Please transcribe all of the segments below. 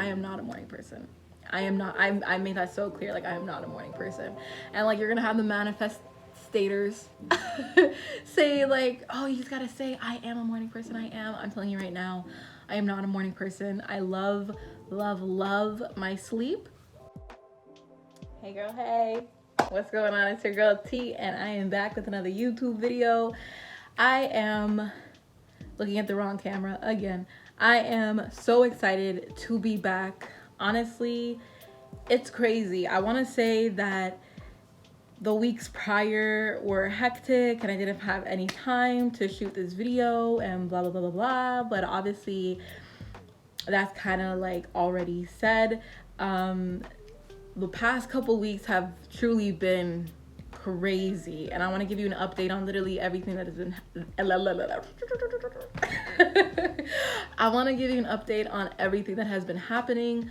I am not a morning person. I am not. I made that so clear. Like, I am not a morning person. And like, you're gonna have the manifestators say like, oh, you just gotta say I am a morning person. I am. I'm telling you right now, I am not a morning person. I love, love, love my sleep. Hey girl, hey. What's going on? It's your girl T, and I am back with another YouTube video. I am looking at the wrong camera again. I am so excited to be back. Honestly, it's crazy. I want to say that the weeks prior were hectic and I didn't have any time to shoot this video and blah, blah, blah, blah, blah. But obviously, that's kind of like already said. The past couple weeks have truly been crazy, and I want to give you an update on literally everything that has been I want to give you an update on everything that has been happening,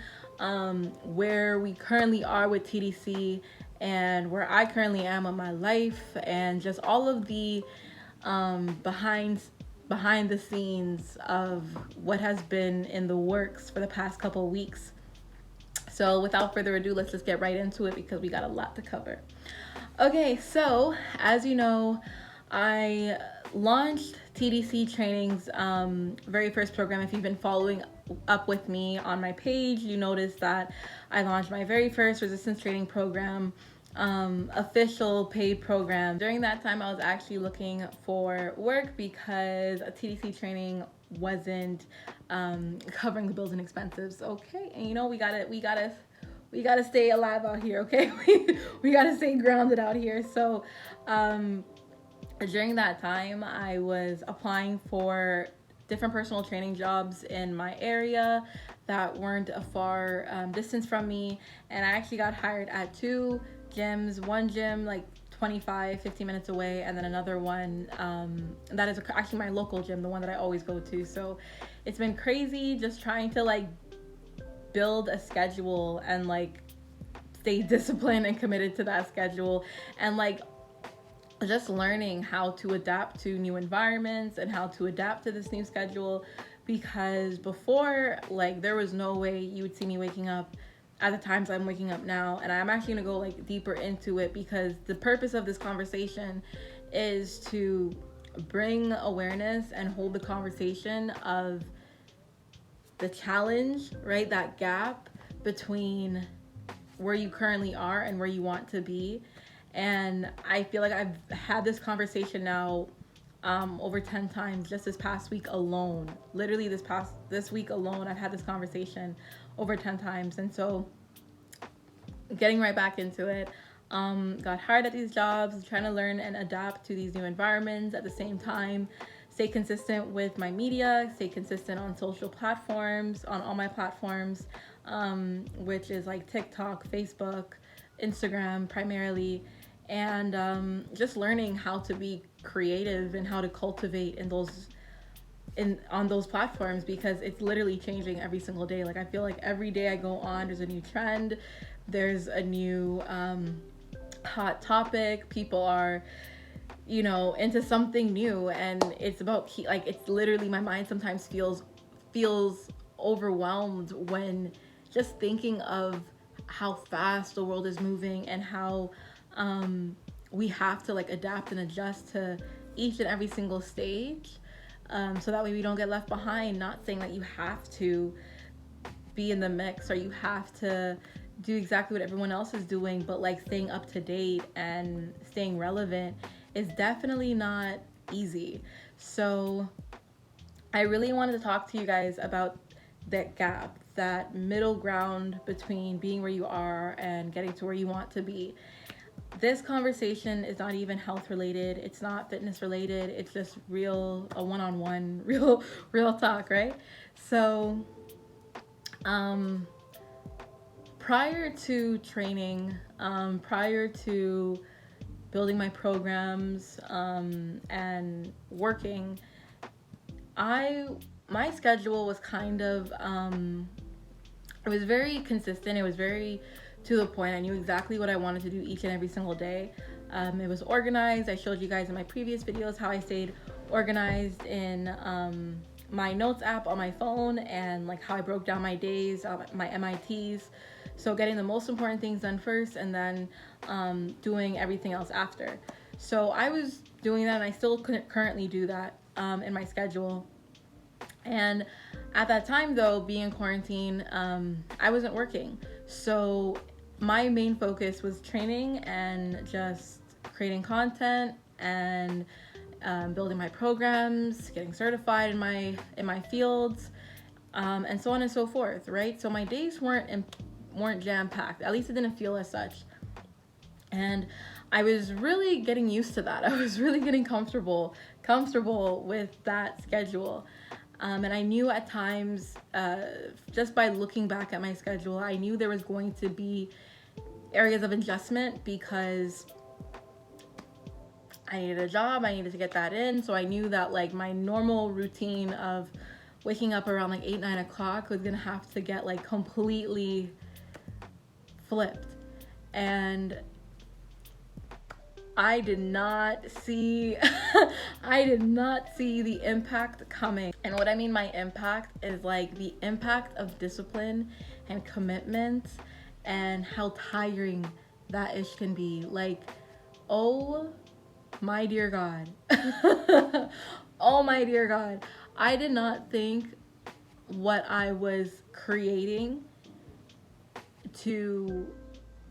where we currently are with TDC and where I currently am in my life, and just all of the behind the scenes of what has been in the works for the past couple weeks. So without further ado, let's just get right into it because we got a lot to cover. Okay, so as you know, I launched TDC Training's very first program. If you've been following up with me on my page, you noticed that I launched my very first resistance training program, official paid program. During that time, I was actually looking for work because a TDC training wasn't covering the bills and expenses. Okay, and you know, we gotta stay alive out here. Okay, we gotta stay grounded out here. So during that time, I was applying for different personal training jobs in my area that weren't a far distance from me, and I actually got hired at two gyms. One gym like 15 minutes away, and then another one that is actually my local gym, the one that I always go to. So it's been crazy just trying to like build a schedule and like stay disciplined and committed to that schedule, and like just learning how to adapt to new environments and how to adapt to this new schedule, because before, like, there was no way you would see me waking up at the times I'm waking up now. And I'm actually gonna go like deeper into it because the purpose of this conversation is to bring awareness and hold the conversation of the challenge, right? That gap between where you currently are and where you want to be. And I feel like I've had this conversation now over 10 times just this past week alone. Literally this week alone, I've had this conversation over 10 times. And so getting right back into it, got hired at these jobs, trying to learn and adapt to these new environments at the same time, stay consistent with my media, stay consistent on social platforms, on all my platforms, which is like TikTok, Facebook, Instagram primarily, and just learning how to be creative and how to cultivate on those platforms, because it's literally changing every single day. Like, I feel like every day I go on, there's a new trend, there's a new hot topic, people are, you know, into something new, and it's about like, it's literally, my mind sometimes feels overwhelmed when just thinking of how fast the world is moving and how we have to like adapt and adjust to each and every single stage, so that way we don't get left behind. Not saying that you have to be in the mix or you have to do exactly what everyone else is doing, but like staying up to date and staying relevant is definitely not easy. So I really wanted to talk to you guys about that gap, that middle ground between being where you are and getting to where you want to be. This conversation is not even health related, it's not fitness related, it's just a one-on-one real talk, right? So prior to training, prior to building my programs and working, my schedule was kind of it was very consistent. It was very to the point. I knew exactly what I wanted to do each and every single day. It was organized. I showed you guys in my previous videos how I stayed organized in my notes app on my phone and like how I broke down my days, my MITs. So getting the most important things done first, and then doing everything else after. So I was doing that, and I still currently do that in my schedule. And at that time, though, being in quarantine, I wasn't working. So my main focus was training and just creating content and building my programs, getting certified in my fields, and so on and so forth. Right. So my days weren't jam packed. At least it didn't feel as such. And I was really getting used to that. I was really getting comfortable with that schedule. And I knew at times, just by looking back at my schedule, I knew there was going to be areas of adjustment because I needed a job, I needed to get that in. So I knew that like my normal routine of waking up around like 8-9 o'clock was gonna have to get like completely flipped. And I did not see the impact coming. And what I mean by impact is like the impact of discipline and commitment and how tiring that ish can be. Like, oh my dear God. Oh my dear God. I did not think what I was creating to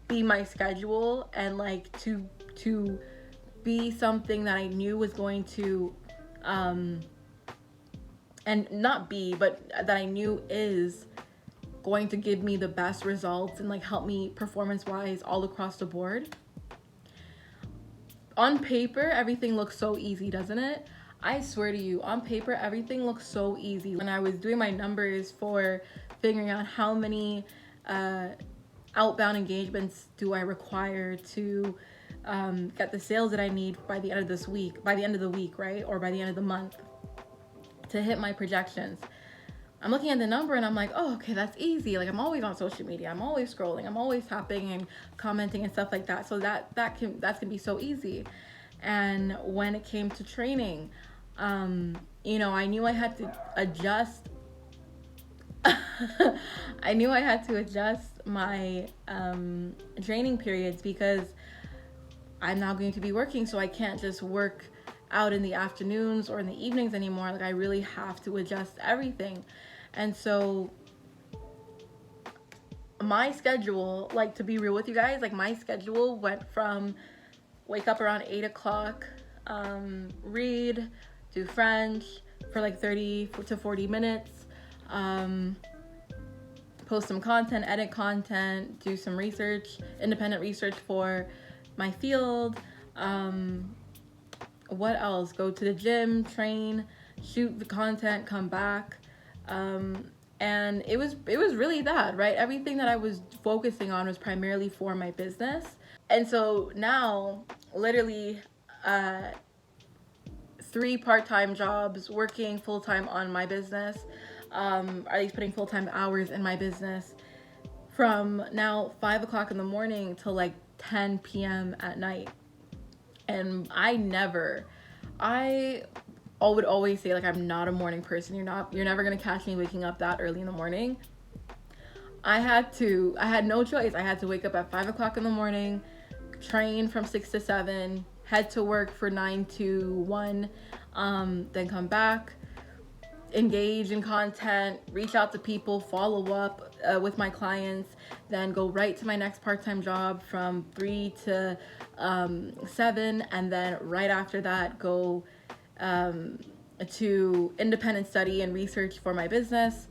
be my schedule and like to be something that I knew was going to and not be, but that I knew is going to give me the best results and like help me performance wise all across the board. On paper, everything looks so easy, doesn't it? I swear to you, on paper, everything looks so easy. When I was doing my numbers for figuring out how many outbound engagements do I require to get the sales that I need by the end of the week, right? Or by the end of the month to hit my projections. I'm looking at the number and I'm like, oh, okay, that's easy. Like I'm always on social media. I'm always scrolling. I'm always tapping and commenting and stuff like that. So that can be so easy. And when it came to training, I knew I had to adjust. I knew I had to adjust my training periods because I'm now going to be working, so I can't just work out in the afternoons or in the evenings anymore. Like I really have to adjust everything. And so my schedule, like to be real with you guys, like my schedule went from wake up around 8 o'clock, read, do French for like 30 to 40 minutes, post some content, edit content, do some research, independent research for my field. What else? Go to the gym, train, shoot the content, come back. And it was really that, right? Everything that I was focusing on was primarily for my business. And so now, literally, 3 part-time jobs, working full-time on my business, or at least putting full-time hours in my business from now 5 o'clock in the morning till like 10 p.m. at night. And I would always say like I'm not a morning person. You're never gonna catch me waking up that early in the morning. I had no choice. I had to wake up at 5 o'clock in the morning, train from 6 to 7, head to work for 9 to 1, then come back, engage in content, reach out to people, follow up with my clients, then go right to my next part-time job from 3 to 7, and then right after that go to independent study and research for my business,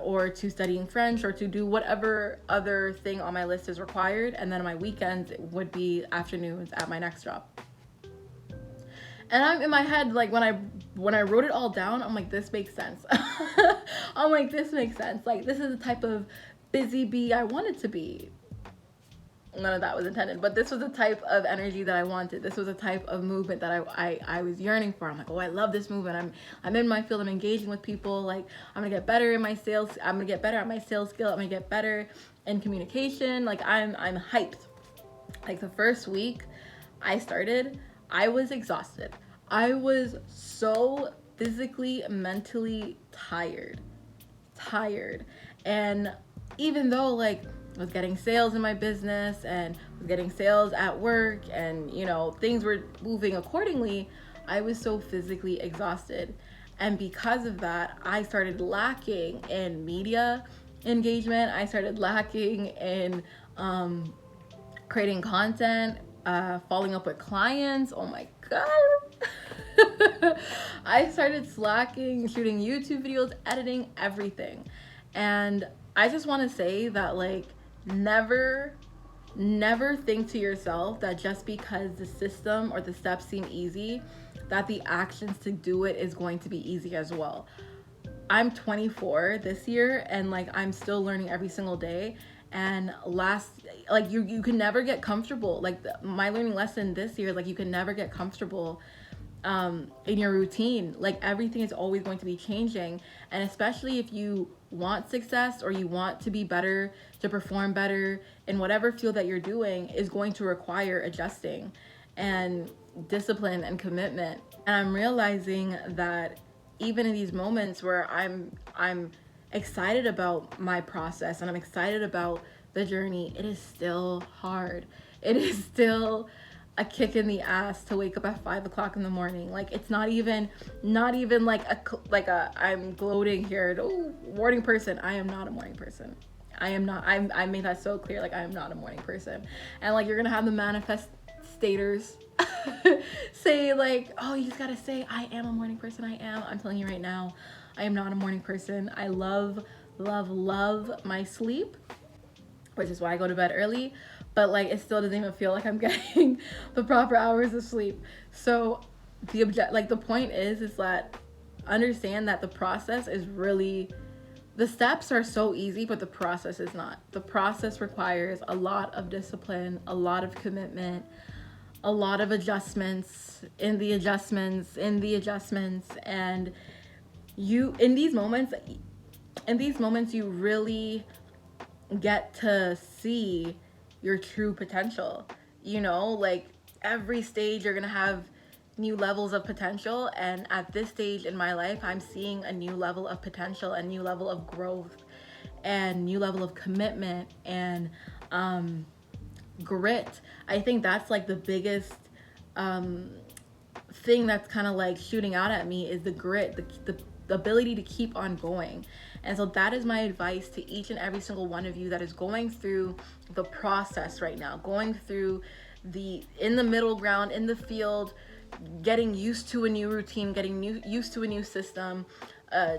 or to studying French, or to do whatever other thing on my list is required. And then my weekends would be afternoons at my next job. And I'm in my head, like when I wrote it all down, I'm like, this makes sense. I'm like, this makes sense. Like this is the type of busy bee I wanted to be. None of that was intended, but this was the type of energy that I wanted. This was a type of movement that I was yearning for. I'm like, oh, I love this movement. I'm in my field. I'm engaging with people. Like I'm gonna get better in my sales. I'm gonna get better at my sales skill. I'm gonna get better in communication. Like I'm hyped. Like the first week I started, I was exhausted. I was so physically, mentally tired. And even though like I was getting sales in my business and was getting sales at work, and you know, things were moving accordingly, I was so physically exhausted. And because of that, I started lacking in media engagement. I started lacking in creating content, following up with clients. Oh my God. I started slacking, shooting YouTube videos, editing, everything. And I just want to say that, like, never think to yourself that just because the system or the steps seem easy, that the actions to do it is going to be easy as well. I'm 24 this year, and like I'm still learning every single day. And you can never get comfortable. Like my learning lesson this year, like you can never get comfortable in your routine. Like everything is always going to be changing, and especially if you want success or you want to be better, to perform better in whatever field that you're doing, is going to require adjusting and discipline and commitment. And I'm realizing that even in these moments where I'm excited about my process and I'm excited about the journey, it is still hard. It is still a kick in the ass to wake up at 5 o'clock in the morning. Like it's not even like a I'm gloating here. Oh, morning person. I am not a morning person. I am not. I made that so clear. Like I am not a morning person. And like you're gonna have the manifestators say like, oh, you just gotta say I am a morning person. I'm telling you right now, I am not a morning person. I love my sleep, which is why I go to bed early, but like it still doesn't even feel like I'm getting the proper hours of sleep. So the point is that understand that the process is really, the steps are so easy, but the process is not. The process requires a lot of discipline, a lot of commitment, a lot of adjustments in the adjustments, and you in these moments you really get to see your true potential. You know, like every stage you're gonna have new levels of potential, and at this stage in my life I'm seeing a new level of potential, a new level of growth, and new level of commitment and grit. I think that's like the biggest thing that's kind of like shooting out at me is the grit, the ability to keep on going. And so that is my advice to each and every single one of you that is going through the process right now, going through in the middle ground, in the field, getting used to a new routine, getting used to a new system,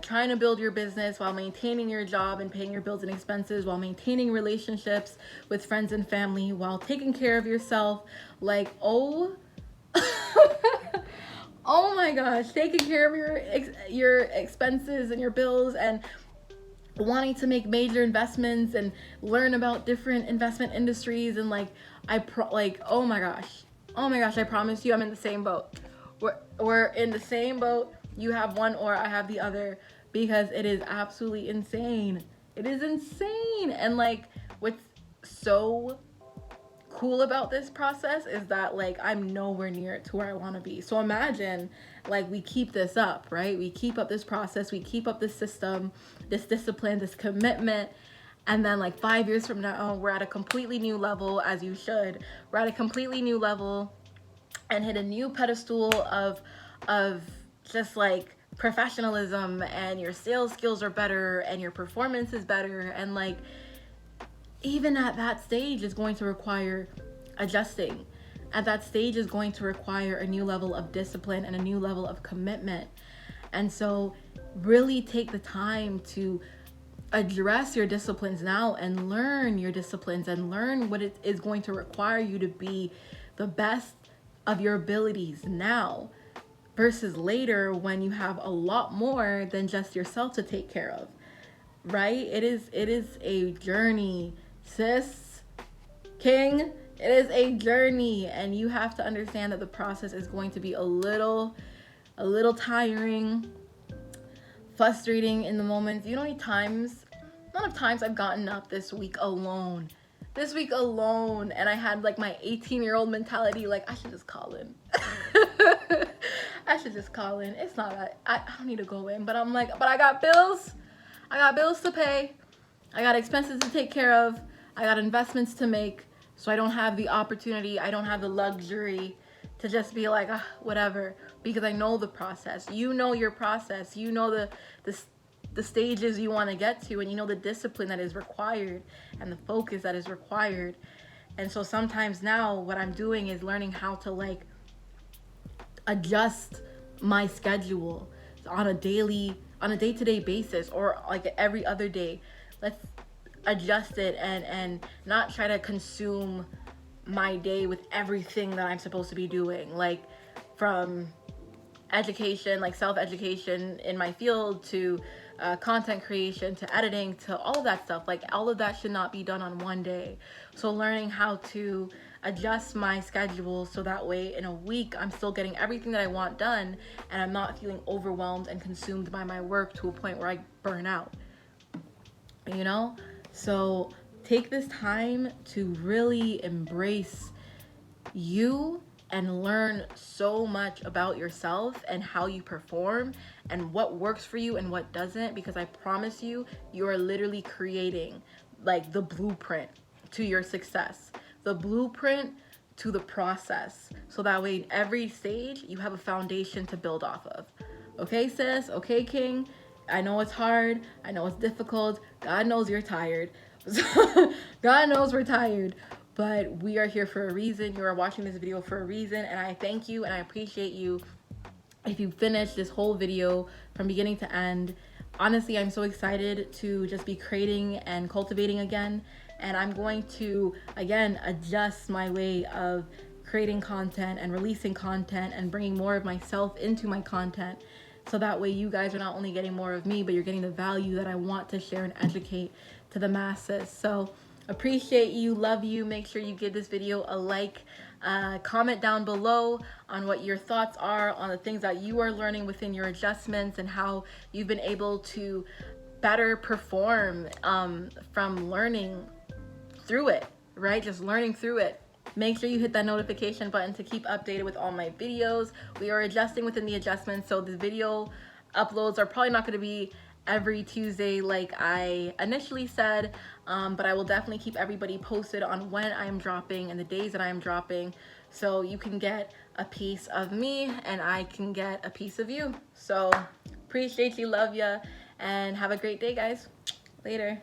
trying to build your business while maintaining your job and paying your bills and expenses, while maintaining relationships with friends and family, while taking care of yourself. Like, oh oh my gosh, taking care of your expenses and your bills, and wanting to make major investments and learn about different investment industries. And like oh my gosh, I promise you I'm in the same boat. We're in the same boat. You have one or I have the other, because it is absolutely insane. It is insane. And like what's so cool about this process is that like I'm nowhere near to where I want to be. So imagine like we keep this up, right? We keep up this process, we keep up this system, this discipline, this commitment, and then like 5 years from now we're at a completely new level, as you should. We're at a completely new level and hit a new pedestal of just like professionalism, and your sales skills are better and your performance is better. And like even at that stage is going to require adjusting. At that stage is going to require a new level of discipline and a new level of commitment. And so really take the time to address your disciplines now and learn your disciplines and learn what it is going to require you to be the best of your abilities now versus later when you have a lot more than just yourself to take care of, right? It is a journey, sis, king. It is a journey, and you have to understand that the process is going to be a little tiring, frustrating in the moments. You know how many amount of times I've gotten up this week alone, and I had like my 18-year-old mentality, like I should just call in. I should just call in. It's not that I don't need to go in, but I'm like, but I got bills. I got bills to pay. I got expenses to take care of. I got investments to make. So I don't have the opportunity. I don't have the luxury to just be like, whatever, because I know the process. You know your process. You know the stages you want to get to, and you know the discipline that is required and the focus that is required. And so sometimes now what I'm doing is learning how to like adjust my schedule on a day-to-day basis, or like every other day. Let's adjust it and not try to consume my day with everything that I'm supposed to be doing, like from education, like self-education in my field, to content creation, to editing, to all of that stuff. Like all of that should not be done on one day. So learning how to adjust my schedule so that way in a week I'm still getting everything that I want done, and I'm not feeling overwhelmed and consumed by my work to a point where I burn out, you know? So take this time to really embrace you and learn so much about yourself and how you perform and what works for you and what doesn't, because I promise you, you are literally creating like the blueprint to your success, the blueprint to the process. So that way in every stage you have a foundation to build off of. Okay, sis? Okay, king? I know it's hard. I know it's difficult. God knows you're tired. God knows we're tired. But we are here for a reason. You are watching this video for a reason. And I thank you and I appreciate you if you finish this whole video from beginning to end. Honestly, I'm so excited to just be creating and cultivating again. And I'm going to, again, adjust my way of creating content and releasing content and bringing more of myself into my content. So that way you guys are not only getting more of me, but you're getting the value that I want to share and educate to the masses. So appreciate you, love you. Make sure you give this video a like, comment down below on what your thoughts are on the things that you are learning within your adjustments and how you've been able to better perform from learning through it, right? Just learning through it. Make sure you hit that notification button to keep updated with all my videos. We are adjusting within the adjustments, so the video uploads are probably not going to be every Tuesday like I initially said, but I will definitely keep everybody posted on when I'm dropping and the days that I'm dropping, so you can get a piece of me and I can get a piece of you. So appreciate you, love ya, and have a great day, guys. Later.